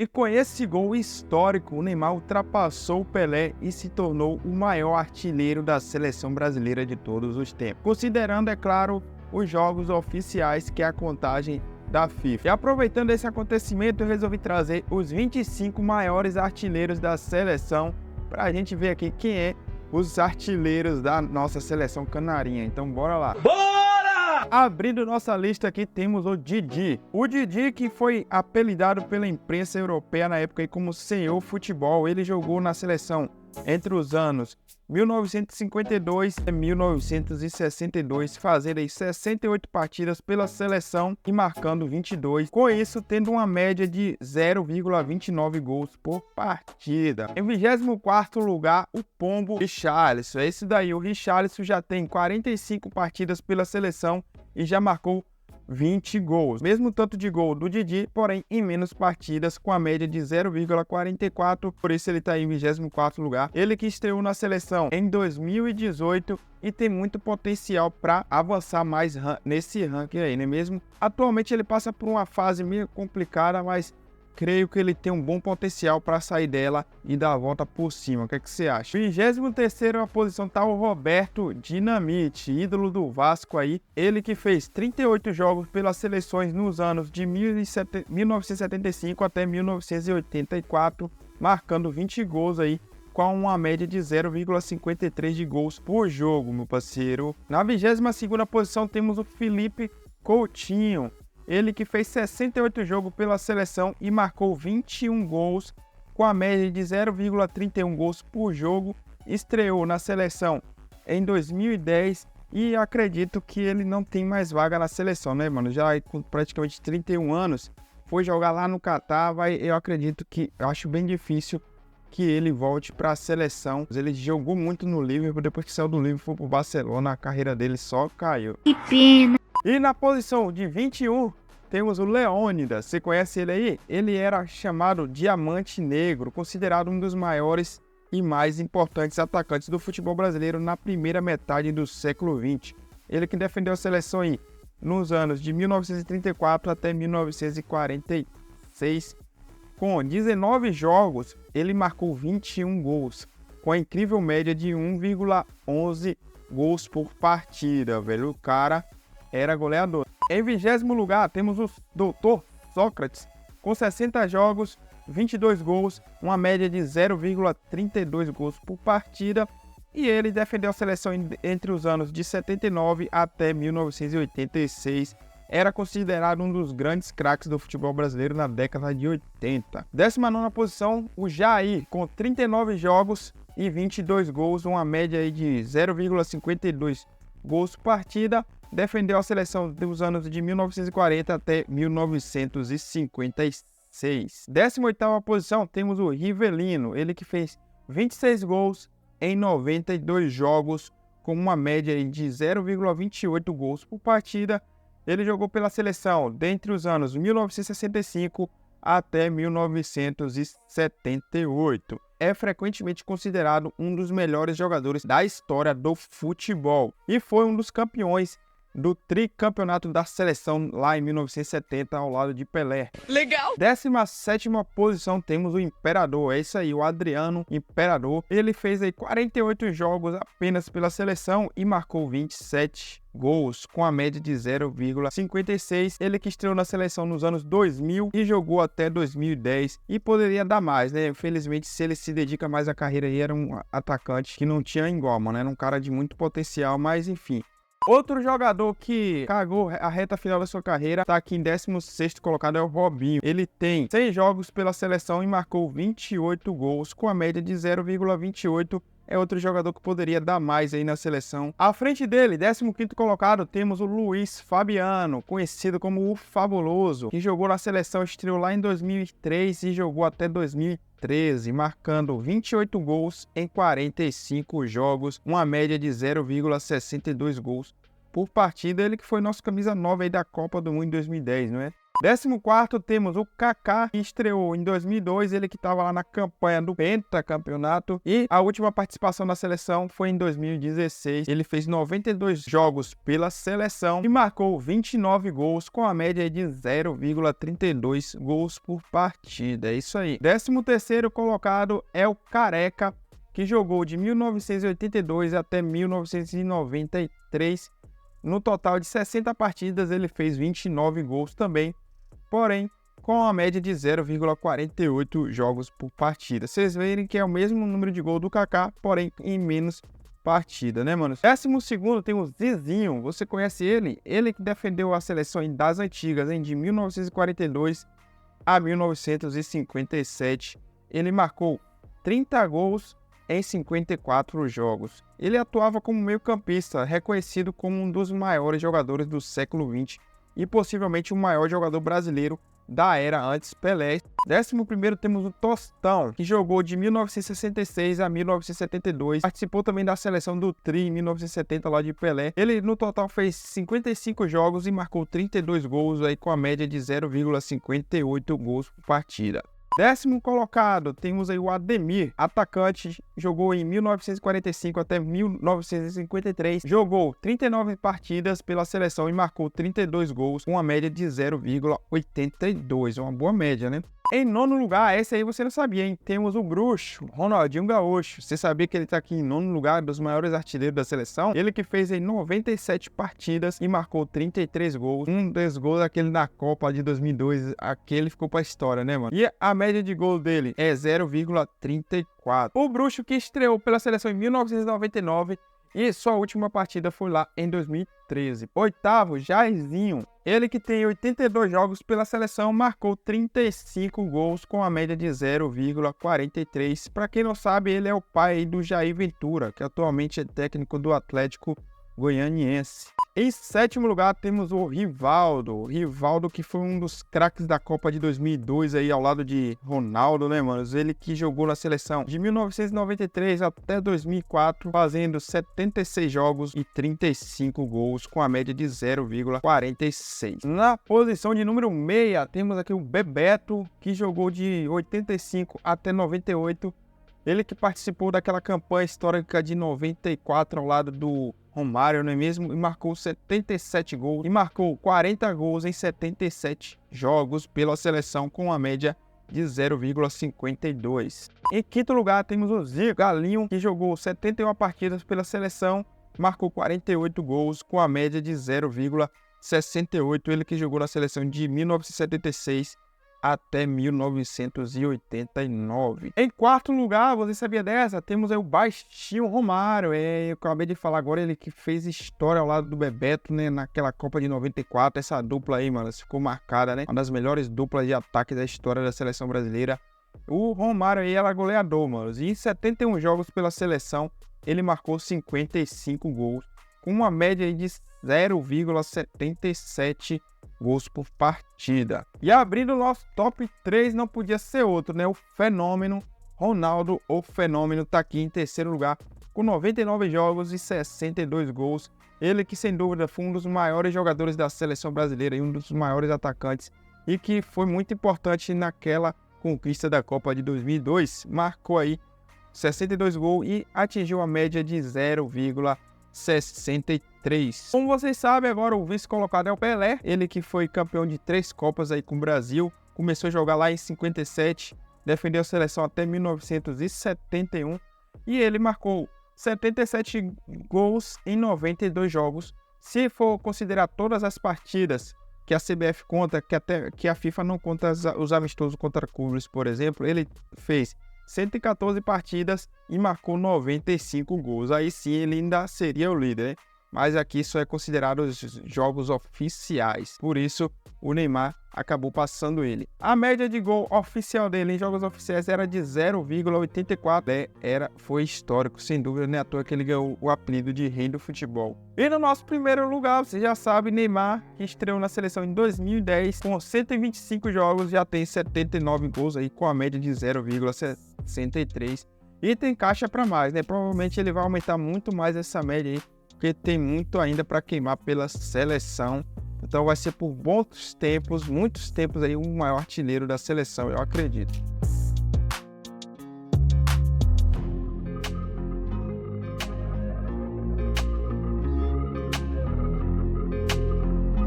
E com esse gol histórico, o Neymar ultrapassou o Pelé e se tornou o maior artilheiro da seleção brasileira de todos os tempos. Considerando, é claro, os jogos oficiais, que é a contagem da FIFA. E aproveitando esse acontecimento, eu resolvi trazer os 25 maiores artilheiros da seleção para a gente ver aqui quem é os artilheiros da nossa seleção canarinha. Então bora lá! Abrindo nossa lista aqui, temos o Didi. O Didi, que foi apelidado pela imprensa europeia na época aí como Senhor Futebol. Ele jogou na seleção entre os anos 1952 e 1962, fazendo aí 68 partidas pela seleção e marcando 22. Com isso, tendo uma média de 0,29 gols por partida. Em 24º lugar, o Pombo Richarlison. Esse daí, o Richarlison já tem 45 partidas pela seleção e já marcou 20 gols. Mesmo tanto de gol do Didi, porém em menos partidas, com a média de 0,44, por isso ele está em 24º lugar. Ele que estreou na seleção em 2018 e tem muito potencial para avançar mais nesse ranking aí, não é mesmo? Atualmente ele passa por uma fase meio complicada, mas creio que ele tem um bom potencial para sair dela e dar a volta por cima. O que é que você acha? 23ª posição está o Roberto Dinamite, ídolo do Vasco aí. Ele que fez 38 jogos pelas seleções nos anos de 1975 até 1984, marcando 20 gols aí, com uma média de 0,53 de gols por jogo, meu parceiro. Na 22ª posição temos o Felipe Coutinho. Ele que fez 68 jogos pela seleção e marcou 21 gols, com a média de 0,31 gols por jogo. Estreou na seleção em 2010 e acredito que ele não tem mais vaga na seleção, né, mano? Já com praticamente 31 anos, foi jogar lá no Catar, eu acredito que, eu acho bem difícil que ele volte para a seleção. Ele jogou muito no Liverpool, depois que saiu do Liverpool para o Barcelona, a carreira dele só caiu. Que pena! E na posição de 21, temos o Leônidas. Você conhece ele aí? Ele era chamado Diamante Negro, considerado um dos maiores e mais importantes atacantes do futebol brasileiro na primeira metade do século XX. Ele que defendeu a seleção aí nos anos de 1934 até 1946. Com 19 jogos, ele marcou 21 gols, com a incrível média de 1,11 gols por partida, velho. O cara era goleador. Em 20º lugar, temos o Dr. Sócrates, com 60 jogos, 22 gols, uma média de 0,32 gols por partida. E ele defendeu a seleção entre os anos de 79 até 1986. Era considerado um dos grandes craques do futebol brasileiro na década de 80. 19ª posição, o Jair, com 39 jogos e 22 gols, uma média aí de 0,52 gols por partida. Defendeu a seleção dos anos de 1940 até 1956. 18ª posição, temos o Rivelino, ele que fez 26 gols em 92 jogos, com uma média de 0,28 gols por partida. Ele jogou pela seleção dentre os anos 1965 até 1978. É frequentemente considerado um dos melhores jogadores da história do futebol e foi um dos campeões do tricampeonato da seleção lá em 1970 ao lado de Pelé. Legal! 17ª posição temos o Imperador, é isso aí, o Adriano Imperador. Ele fez aí 48 jogos apenas pela seleção e marcou 27 gols, com a média de 0,56. Ele que estreou na seleção nos anos 2000 e jogou até 2010 e poderia dar mais, né? Infelizmente, se ele se dedica mais à carreira aí, era um atacante que não tinha igual, mano, era um cara de muito potencial, mas enfim. Outro jogador que cagou a reta final da sua carreira, está aqui em 16º colocado, é o Robinho. Ele tem 6 jogos pela seleção e marcou 28 gols, com a média de 0,28. É outro jogador que poderia dar mais aí na seleção. À frente dele, 15º colocado, temos o Luiz Fabiano, conhecido como o Fabuloso, que jogou na seleção, estreou lá em 2003 e jogou até 2013, marcando 28 gols em 45 jogos, uma média de 0,62 gols por partida. Ele que foi nosso camisa 9 aí da Copa do Mundo em 2010, não é? 14º temos o Kaká, que estreou em 2002, ele que estava lá na campanha do pentacampeonato, e a última participação na seleção foi em 2016. Ele fez 92 jogos pela seleção e marcou 29 gols com a média de 0,32 gols por partida. É isso aí. 13º colocado é o Careca, que jogou de 1982 até 1993. No total de 60 partidas, ele fez 29 gols também, porém com a média de 0,48 jogos por partida. Vocês verem que é o mesmo número de gol do Kaká, porém em menos partida, né, mano? 12º tem o Zizinho. Você conhece ele? Ele que defendeu a seleção das antigas, de 1942 a 1957. Ele marcou 30 gols em 54 jogos. Ele atuava como meio-campista, reconhecido como um dos maiores jogadores do século XX e possivelmente o maior jogador brasileiro da era antes Pelé. 11º temos o Tostão, que jogou de 1966 a 1972. Participou também da seleção do Tri em 1970 lá de Pelé. Ele no total fez 55 jogos e marcou 32 gols aí com a média de 0,58 gols por partida. 10º colocado, temos aí o Ademir, atacante, jogou em 1945 até 1953, jogou 39 partidas pela seleção e marcou 32 gols, com uma média de 0,82, uma boa média, né? Em 9º lugar, esse aí você não sabia, hein? Temos o Bruxo, Ronaldinho Gaúcho. Você sabia que ele tá aqui em 9º lugar dos maiores artilheiros da seleção? Ele que fez em 97 partidas e marcou 33 gols. Um dos gols daquele na Copa de 2002, aquele ficou pra história, né, mano? E a média de gol dele é 0,34. O Bruxo que estreou pela seleção em 1999 e sua última partida foi lá em 2013. 8º, Jairzinho. Ele que tem 82 jogos pela seleção, marcou 35 gols com a média de 0,43. Para quem não sabe, ele é o pai do Jair Ventura, que atualmente é técnico do Atlético Goianiense. Em 7º lugar temos o Rivaldo. O Rivaldo que foi um dos craques da Copa de 2002 aí ao lado de Ronaldo, né, mano? Ele que jogou na seleção de 1993 até 2004, fazendo 76 jogos e 35 gols com a média de 0,46. Na posição de número 6 temos aqui o Bebeto, que jogou de 85 até 98. Ele que participou daquela campanha histórica de 94 ao lado do Romário, não é mesmo? E marcou 77 gols e marcou 40 gols em 77 jogos pela seleção com uma média de 0,52. Em 5º lugar temos o Zico Galinho, que jogou 71 partidas pela seleção, marcou 48 gols com a média de 0,68. Ele que jogou na seleção de 1976 até 1989. Em 4º lugar, você sabia dessa? Temos aí o Baixinho Romário. Eu acabei de falar agora, ele que fez história ao lado do Bebeto, né? Naquela Copa de 94. Essa dupla aí, mano, ficou marcada, né? Uma das melhores duplas de ataque da história da seleção brasileira. O Romário aí era goleador, mano. E em 71 jogos pela seleção, ele marcou 55 gols, com uma média de 0,77 gols por partida. E abrindo o nosso top 3 não podia ser outro, né? O Fenômeno Ronaldo, o Fenômeno, tá aqui em 3º lugar com 99 jogos e 62 gols. Ele que sem dúvida foi um dos maiores jogadores da seleção brasileira e um dos maiores atacantes e que foi muito importante naquela conquista da Copa de 2002. Marcou aí 62 gols e atingiu a média de 0,63. Como vocês sabem, agora o vice-colocado é o Pelé, ele que foi campeão de 3 Copas aí com o Brasil, começou a jogar lá em 57, defendeu a seleção até 1971 e ele marcou 77 gols em 92 jogos. Se for considerar todas as partidas que a CBF conta, que a FIFA não conta os amistosos contra clubes, por exemplo, ele fez 114 partidas e marcou 95 gols. Aí sim ele ainda seria o líder, né? Mas aqui só é considerado os jogos oficiais. Por isso, o Neymar acabou passando ele. A média de gol oficial dele em jogos oficiais era de 0,84. Foi histórico, sem dúvida, nem à toa que ele ganhou o apelido de rei do futebol. E no nosso primeiro lugar, você já sabe, Neymar, que estreou na seleção em 2010, com 125 jogos, já tem 79 gols aí, com a média de 0,63. E tem caixa para mais, né? Provavelmente ele vai aumentar muito mais essa média aí, porque tem muito ainda para queimar pela seleção Então vai ser por bons tempos, muitos tempos aí, o maior artilheiro da seleção, eu acredito.